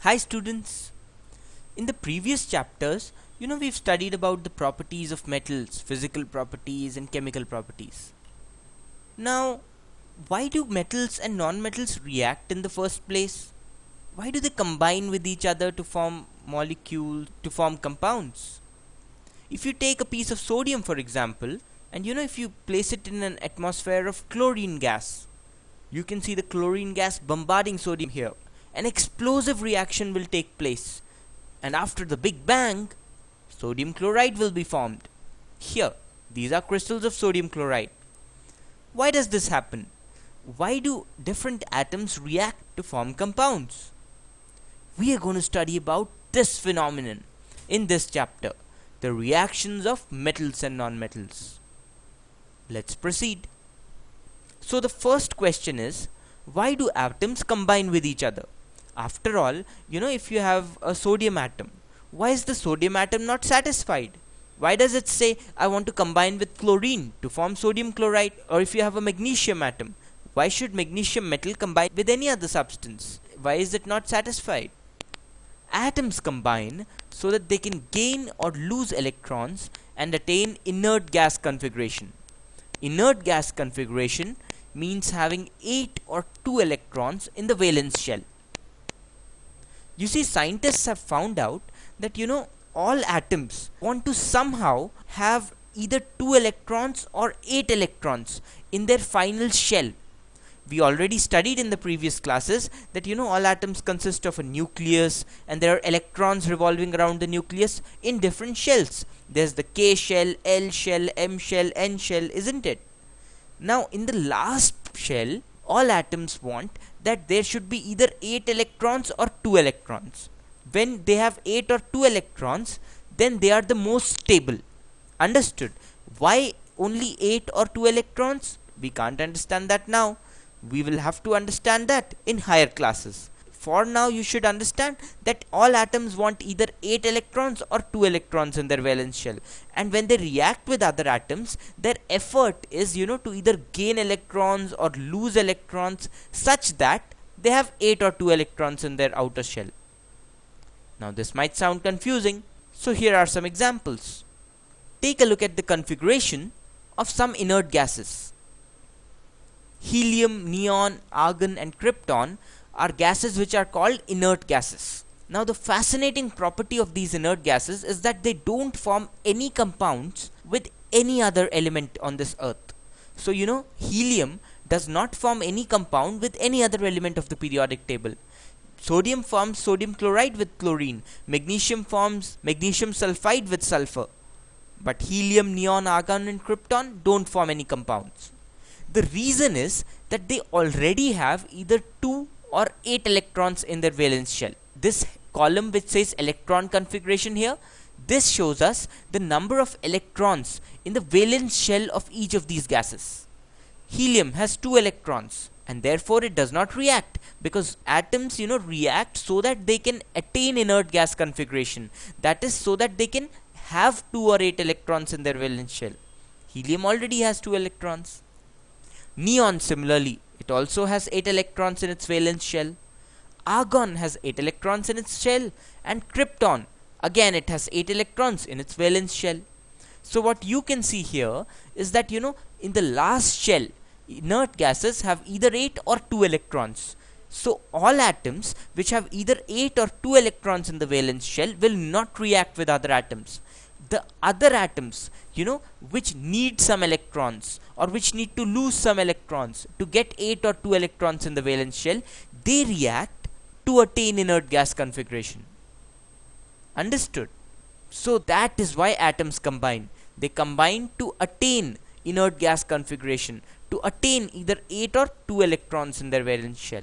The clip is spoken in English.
Hi students, in the previous chapters, we've studied about the properties of metals, physical properties and chemical properties. Now, why do metals and non-metals react in the first place? Why do they combine with each other to form molecules, to form compounds? If you take a piece of sodium for example, and if you place it in an atmosphere of chlorine gas, you can see the chlorine gas bombarding sodium here. An explosive reaction will take place, and after the Big Bang, sodium chloride will be formed. Here, these are crystals of sodium chloride. Why does this happen? Why do different atoms react to form compounds? We are going to study about this phenomenon in this chapter, the reactions of metals and non-metals. Let's proceed. So the first question is, why do atoms combine with each other? After all, if you have a sodium atom, why is the sodium atom not satisfied? Why does it say, I want to combine with chlorine to form sodium chloride? Or if you have a magnesium atom, why should magnesium metal combine with any other substance? Why is it not satisfied? Atoms combine so that they can gain or lose electrons and attain inert gas configuration. Inert gas configuration means having 8 or 2 electrons in the valence shell. You see, scientists have found out that all atoms want to somehow have either 2 electrons or 8 electrons in their final shell. We already studied in the previous classes that all atoms consist of a nucleus, and there are electrons revolving around the nucleus in different shells. There's the K shell, L shell, M shell, N shell, isn't it? Now in the last shell, all atoms want that there should be either 8 electrons or 2 electrons. When they have 8 or 2 electrons, then they are the most stable. Understood? Why only 8 or 2 electrons? We can't understand that now. We will have to understand that in higher classes. For now, you should understand that all atoms want either 8 electrons or 2 electrons in their valence shell. And when they react with other atoms, their effort is, to either gain electrons or lose electrons such that they have 8 or 2 electrons in their outer shell. Now, this might sound confusing. So, here are some examples. Take a look at the configuration of some inert gases. Helium, neon, argon and krypton are gases which are called inert gases. Now the fascinating property of these inert gases is that they don't form any compounds with any other element on this earth. So helium does not form any compound with any other element of the periodic table. Sodium forms sodium chloride with chlorine. Magnesium forms magnesium sulfide with sulfur. But helium, neon, argon and krypton don't form any compounds. The reason is that they already have either 2 or 8 electrons in their valence shell. This column which says electron configuration here, this shows us the number of electrons in the valence shell of each of these gases. Helium has 2 electrons and therefore it does not react, because atoms react so that they can attain inert gas configuration, that is so that they can have 2 or 8 electrons in their valence shell. Helium already has 2 electrons. Neon similarly, it also has 8 electrons in its valence shell. Argon has 8 electrons in its shell, and krypton, again it has 8 electrons in its valence shell. So what you can see here is that in the last shell, inert gases have either 8 or 2 electrons. So all atoms which have either 8 or 2 electrons in the valence shell will not react with other atoms. The other atoms, which need some electrons or which need to lose some electrons to get 8 or 2 electrons in the valence shell, they react to attain inert gas configuration. Understood? So that is why atoms combine. They combine to attain inert gas configuration, to attain either 8 or 2 electrons in their valence shell.